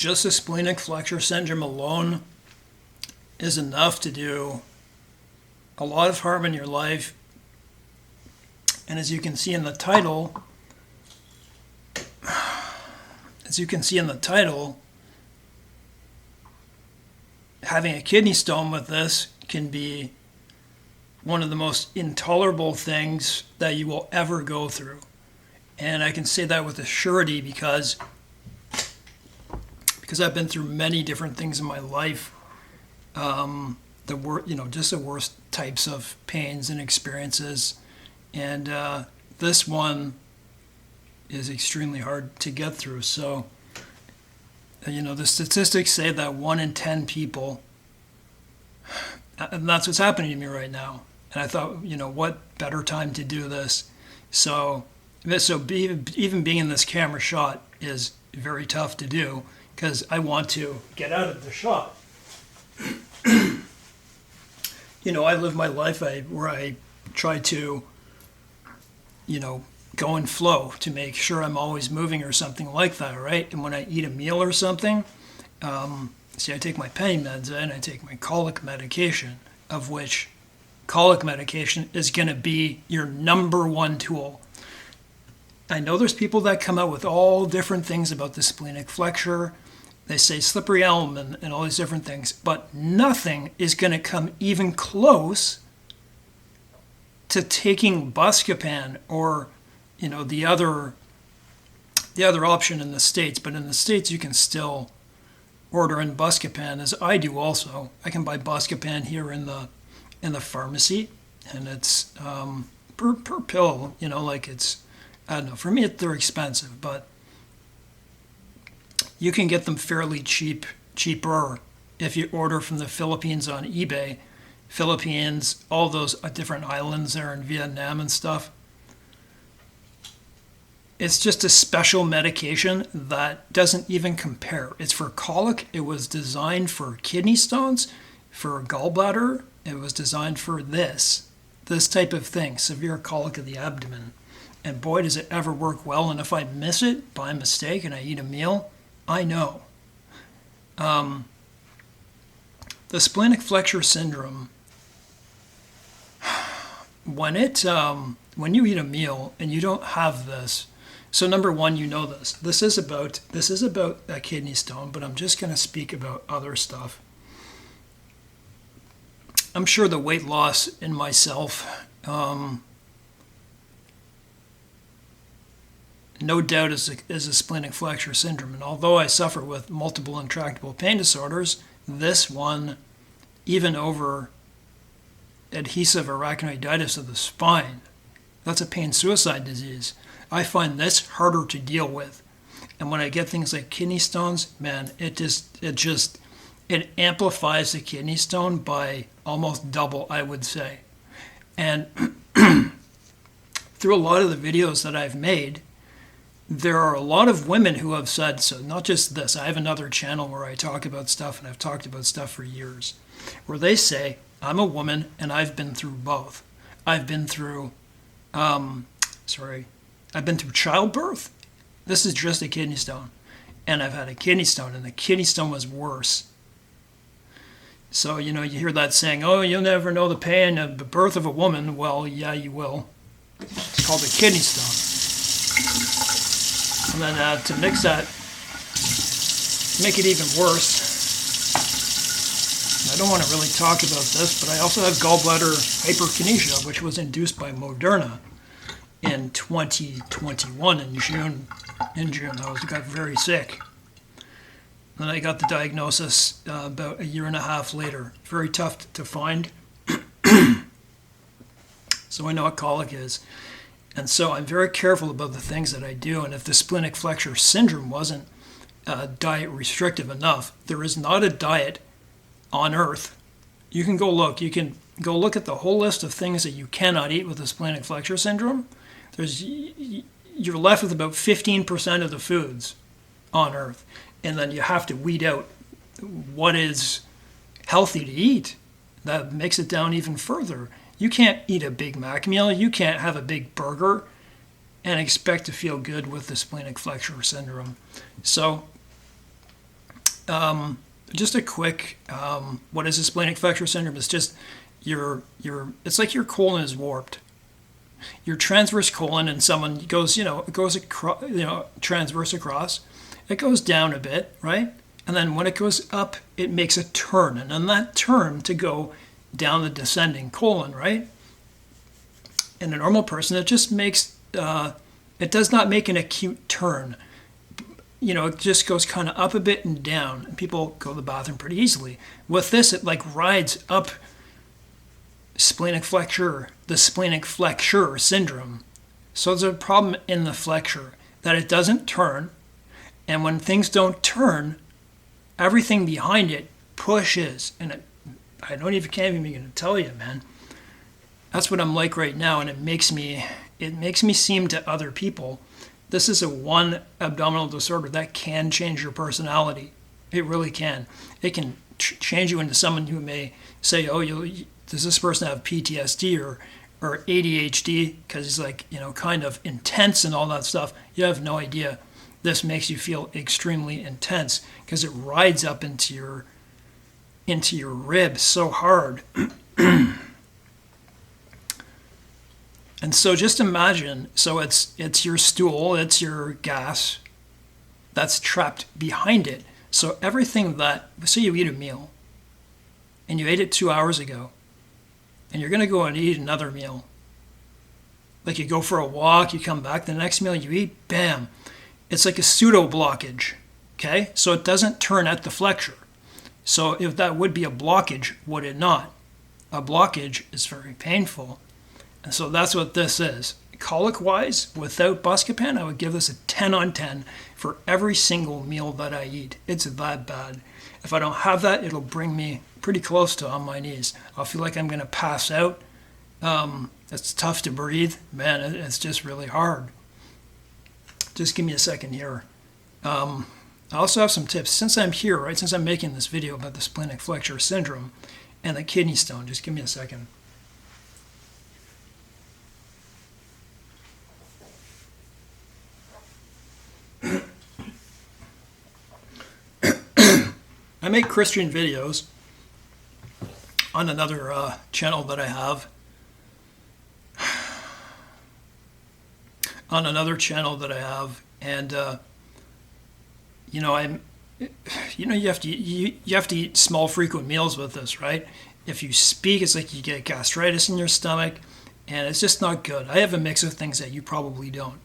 just the splenic flexure syndrome alone is enough to do a lot of harm in your life. And as you can see in the title, having a kidney stone with this can be one of the most intolerable things that you will ever go through. And I can say that with a surety because I've been through many different things in my life. Just the worst types of pains and experiences. And this one is extremely hard to get through. So, the statistics say that 1 in 10 people, and that's what's happening to me right now. And I thought, what better time to do this? So even being in this camera shot is very tough to do because I want to get out of the shot. I live my life where I try to, go and flow to make sure I'm always moving or something like that, right? And when I eat a meal or something, I take my pain meds and I take my colic medication, of which colic medication is going to be your number one tool. I know there's people that come out with all different things about the splenic flexure. They say slippery elm and all these different things, but nothing is going to come even close to taking Buscopan or, the other option in the States. But in the States, you can still order in Buscopan, as I do also. I can buy Buscopan here in the pharmacy, and it's per pill, it's, I don't know, for me they're expensive, but you can get them fairly cheaper if you order from the Philippines on eBay. Philippines, all those different islands there in Vietnam and stuff. It's just a special medication that doesn't even compare. It's for colic. It was designed for kidney stones, for gallbladder. It was designed for this type of thing, severe colic of the abdomen. And boy, does it ever work well. And if I miss it by mistake and I eat a meal, I know. The splenic flexure syndrome, when you eat a meal and you don't have this, so number one, this. This is about a kidney stone, but I'm just going to speak about other stuff. I'm sure the weight loss in myself, no doubt is a splenic flexure syndrome. And although I suffer with multiple intractable pain disorders, this one, even over adhesive arachnoiditis of the spine, that's a pain suicide disease. I find this harder to deal with. And when I get things like kidney stones, man, it amplifies the kidney stone by almost double, I would say. And through a lot of the videos that I've made, there are a lot of women who have said, so not just this, I have another channel where I talk about stuff, and I've talked about stuff for years, where they say, I'm a woman and I've been through both. I've been through childbirth. This is just a kidney stone. And I've had a kidney stone, and the kidney stone was worse. So, you hear that saying, oh, you'll never know the pain of the birth of a woman. Well, yeah, you will. It's called a kidney stone. And then to make it even worse, I don't want to really talk about this, but I also have gallbladder hyperkinesia, which was induced by Moderna in 2021 in June. I got very sick. Then I got the diagnosis about a year and a half later. Very tough to find. So I know what colic is. And so I'm very careful about the things that I do. And if the splenic flexure syndrome wasn't diet restrictive enough, there is not a diet on earth. You can go look. You can go look at the whole list of things that you cannot eat with the splenic flexure syndrome. You're left with about 15% of the foods on earth. And then you have to weed out what is healthy to eat. That makes it down even further. You can't eat a Big Mac meal. You can't have a big burger and expect to feel good with the splenic flexure syndrome. So Just a quick, what is a splenic flexure syndrome? It's just it's like your colon is warped. Your transverse colon, and someone goes, it goes across, transverse across. It goes down a bit, right? And then when it goes up, it makes a turn. And on that turn to go down the descending colon, right? In a normal person, it just makes, it does not make an acute turn. It just goes kind of up a bit and down. And people go to the bathroom pretty easily. With this, it like rides up the splenic flexure syndrome. So there's a problem in the flexure that it doesn't turn. And when things don't turn, everything behind it pushes. And can't even begin to tell you, man. That's what I'm like right now. And it makes me seem to other people, this is a one abdominal disorder that can change your personality. It really can. It can change you into someone who may say, oh, does this person have PTSD or ADHD? Because he's like, kind of intense and all that stuff. You have no idea. This makes you feel extremely intense because it rides up into your ribs so hard. And so just imagine, so it's your stool, it's your gas that's trapped behind it. So everything say you eat a meal and you ate it 2 hours ago and you're going to go and eat another meal. Like you go for a walk, you come back, the next meal you eat, bam. It's like a pseudo blockage, okay? So it doesn't turn at the flexure. So if that would be a blockage, would it not? A blockage is very painful. And so that's what this is. Colic-wise, without Buscopan, I would give this a 10 on 10 for every single meal that I eat. It's that bad. If I don't have that, it'll bring me pretty close to on my knees. I'll feel like I'm going to pass out. It's tough to breathe. Man, it's just really hard. Just give me a second here. I also have some tips. Since I'm here, right, since I'm making this video about the splenic flexure syndrome and the kidney stone, just give me a second. I make Christian videos on another channel that I have. And you have to eat small, frequent meals with this, right? If you speak, it's like you get gastritis in your stomach, and it's just not good. I have a mix of things that you probably don't.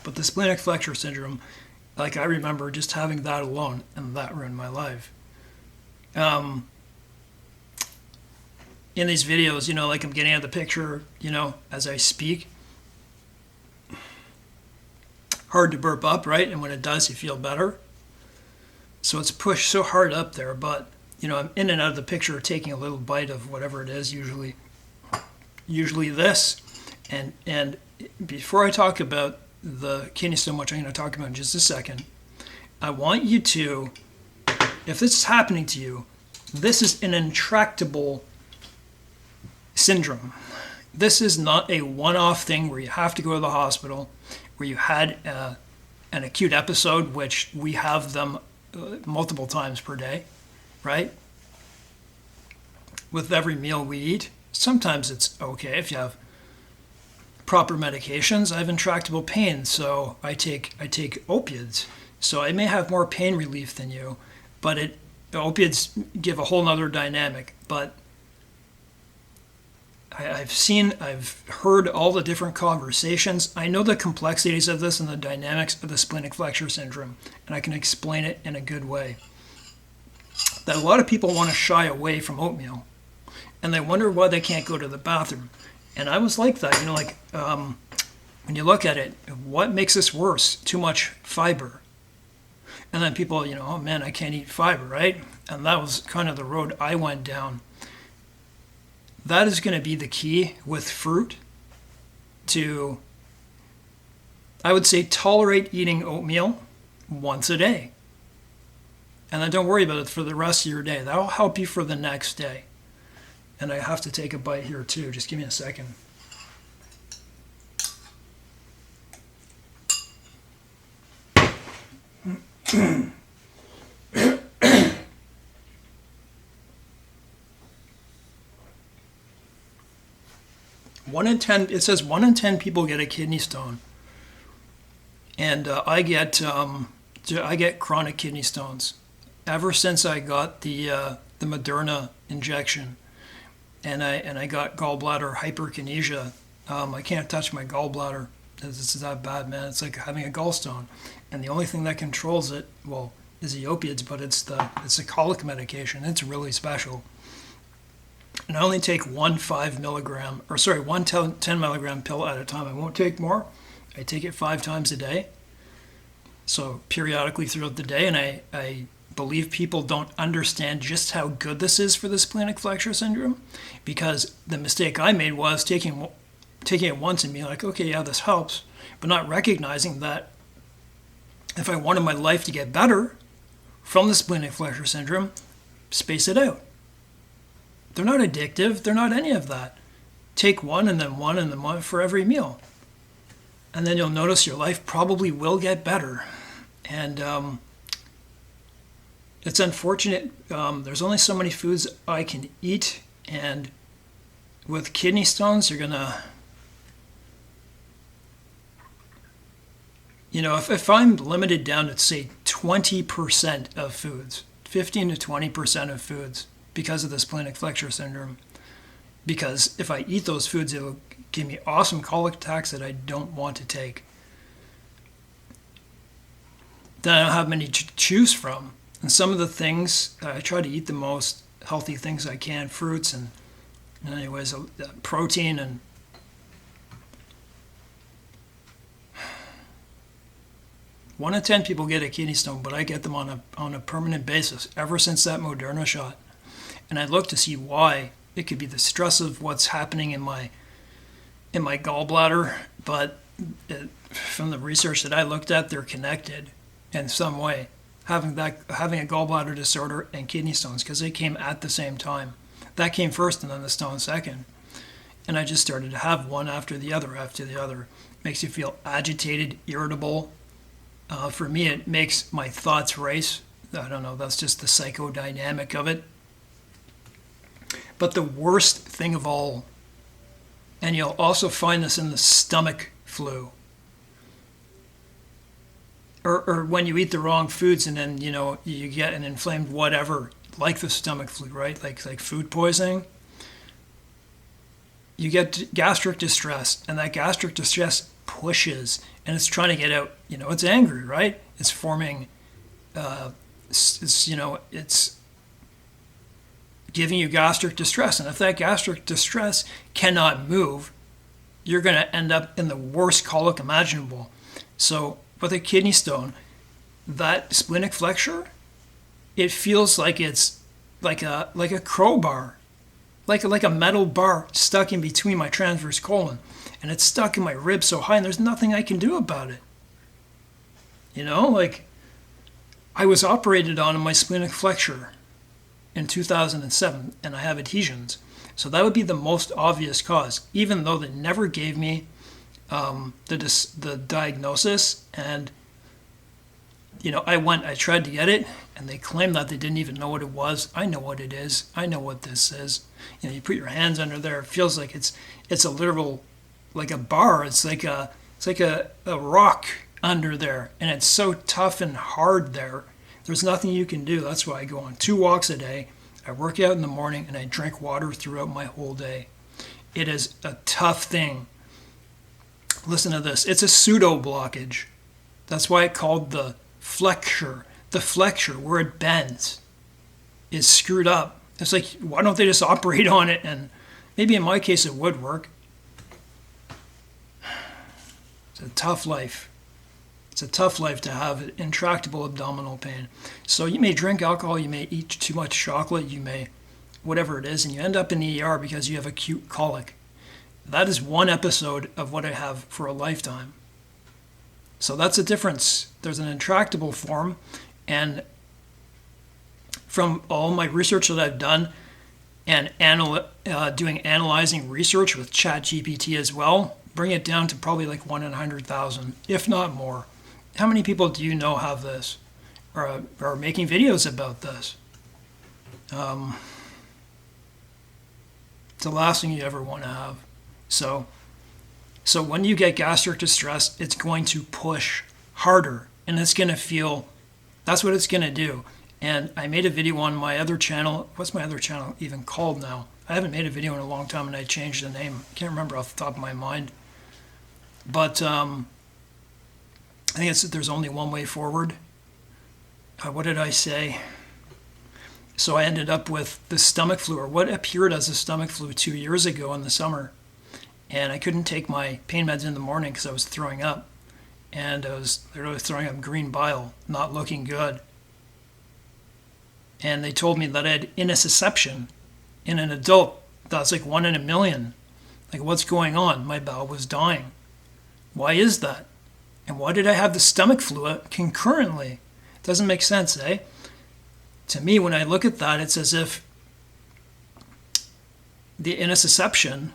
But the splenic flexure syndrome, like I remember just having that alone, and that ruined my life. In these videos, like I'm getting out of the picture, as I speak. Hard to burp up, right? And when it does, you feel better. So it's pushed so hard up there, but I'm in and out of the picture taking a little bite of whatever it is, usually this. And before I talk about the kidney stone, which I'm going to talk about in just a second, I want you to, if this is happening to you, this is an intractable syndrome. This is not a one-off thing where you have to go to the hospital, where you had an acute episode, which we have them multiple times per day, right? With every meal we eat. Sometimes it's okay if you have proper medications. I have intractable pain, so I take opiates. So I may have more pain relief than you, but opiates give a whole nother dynamic. But I've heard all the different conversations. I know the complexities of this and the dynamics of the splenic flexure syndrome, and I can explain it in a good way. That a lot of people want to shy away from oatmeal, and they wonder why they can't go to the bathroom. And I was like that, when you look at it, what makes this worse? Too much fiber. And then people, oh man, I can't eat fiber, right? And that was kind of the road I went down. That is going to be the key with fruit to, I would say, tolerate eating oatmeal once a day. And then don't worry about it for the rest of your day. That'll help you for the next day. And I have to take a bite here too. Just give me a second. 1 in 10, it says 1 in 10 people get a kidney stone. And I get chronic kidney stones ever since I got the Moderna injection, and I got gallbladder hyperkinesia. I can't touch my gallbladder. It's that bad, man. It's like having a gallstone, and the only thing that controls it, well, is the opiates, but it's the colic medication. It's really special. And I only take one 10 milligram pill at a time. I won't take more. I take it 5 times a day, so periodically throughout the day, and I believe people don't understand just how good this is for the splenic flexure syndrome, because the mistake I made was taking it once and being like, okay, yeah, this helps, but not recognizing that if I wanted my life to get better from the splenic flexure syndrome, space it out. They're not addictive. They're not any of that. Take one and then one for every meal. And then you'll notice your life probably will get better. And it's unfortunate. There's only so many foods I can eat. And with kidney stones, you're going to... if I'm limited down to, say, 20% of foods, 15 to 20% of foods, because of the splenic flexure syndrome, because if I eat those foods, it'll give me awesome colic attacks that I don't want to take. Then I don't have many to choose from. And some of the things, I try to eat the most healthy things I can, fruits and anyways, protein and one in 10 people get a kidney stone, but I get them on a permanent basis ever since that Moderna shot. And I look to see why. It could be the stress of what's happening in my gallbladder, but from the research that I looked at, they're connected in some way. Having a gallbladder disorder and kidney stones, because they came at the same time. That came first and then the stone second. And I just started to have one after the other. Makes you feel agitated, irritable. For me, it makes my thoughts race. I don't know, that's just the psychodynamic of it. But the worst thing of all, and you'll also find this in the stomach flu, or when you eat the wrong foods and then, you get an inflamed whatever, like the stomach flu, right? Like food poisoning. You get gastric distress, and that gastric distress pushes, and it's trying to get out. It's angry, right? It's forming, it's giving you gastric distress. And if that gastric distress cannot move, you're going to end up in the worst colic imaginable. So with a kidney stone, that splenic flexure, it feels like it's like a crowbar, like a metal bar stuck in between my transverse colon, and it's stuck in my ribs so high, and there's nothing I can do about it. I was operated on in my splenic flexure in 2007, and I have adhesions. So that would be the most obvious cause, even though they never gave me the diagnosis. And I tried to get it, and they claimed that they didn't even know what it was. I know what it is. I know what this is. You put your hands under there. It feels like it's a literal, like a bar. It's like a rock under there, and it's so tough and hard there. There's nothing you can do. That's why I go on 2 walks a day. I work out in the morning, and I drink water throughout my whole day. It is a tough thing. Listen to this. It's a pseudo blockage. That's why it's called the flexure. The flexure, where it bends, is screwed up. It's like, why don't they just operate on it? And maybe in my case it would work. It's a tough life. It's a tough life to have intractable abdominal pain. So you may drink alcohol, you may eat too much chocolate, you may whatever it is, and you end up in the ER because you have acute colic. That is one episode of what I have for a lifetime. So that's a difference. There's an intractable form, and from all my research that I've done and doing analyzing research with ChatGPT as well, bring it down to probably like 1 in 100,000, if not more. How many people do you know have this or are making videos about this? It's the last thing you ever want to have. So when you get gastric distress, it's going to push harder, and it's going to feel, that's what it's going to do. And I made a video on my other channel. What's my other channel even called now? I haven't made a video in a long time, and I changed the name. I can't remember off the top of my mind. But I think there's only one way forward. What did I say? So I ended up with the stomach flu, or what appeared as a stomach flu 2 years ago in the summer. And I couldn't take my pain meds in the morning because I was throwing up. And I was literally throwing up green bile, not looking good. And they told me that I had intussusception in an adult. That's like 1 in a million. Like, what's going on? My bowel was dying. Why is that? And why did I have the stomach flu concurrently? It doesn't make sense, eh? To me, when I look at that, it's as if the intussusception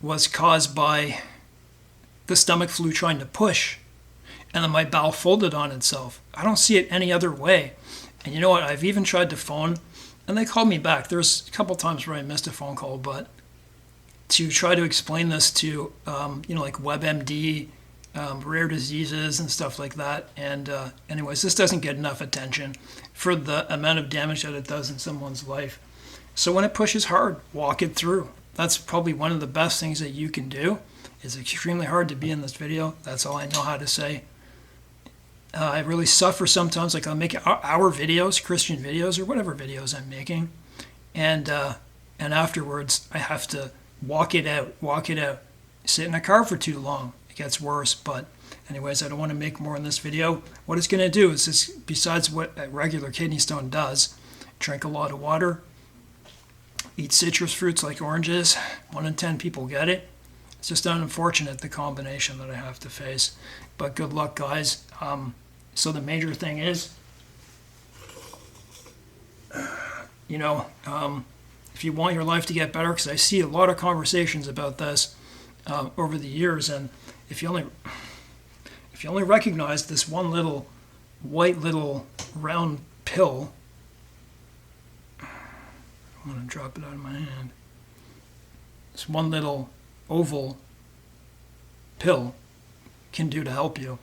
was caused by the stomach flu trying to push, and then my bowel folded on itself. I don't see it any other way. And you know what? I've even tried to phone, and they called me back. There's a couple times where I missed a phone call, but to try to explain this to, like WebMD, rare diseases and stuff like that. And anyways, this doesn't get enough attention for the amount of damage that it does in someone's life. So when it pushes hard, walk it through. That's probably one of the best things that you can do. It's extremely hard to be in this video. That's all I know how to say. I really suffer sometimes. Like, I'll make our videos, Christian videos, or whatever videos I'm making, and afterwards I have to walk it out. Sit in a car for too long, it gets worse. But anyways, I don't want to make more in this video. What it's going to do is this, besides what a regular kidney stone does, drink a lot of water, eat citrus fruits like oranges. 1 in 10 people get it. It's just unfortunate, the combination that I have to face. But good luck, guys. So the major thing is, if you want your life to get better, because I see a lot of conversations about this over the years, and if you only recognize this one little white little round pill, I'm going to drop it out of my hand. This one little oval pill can do to help you.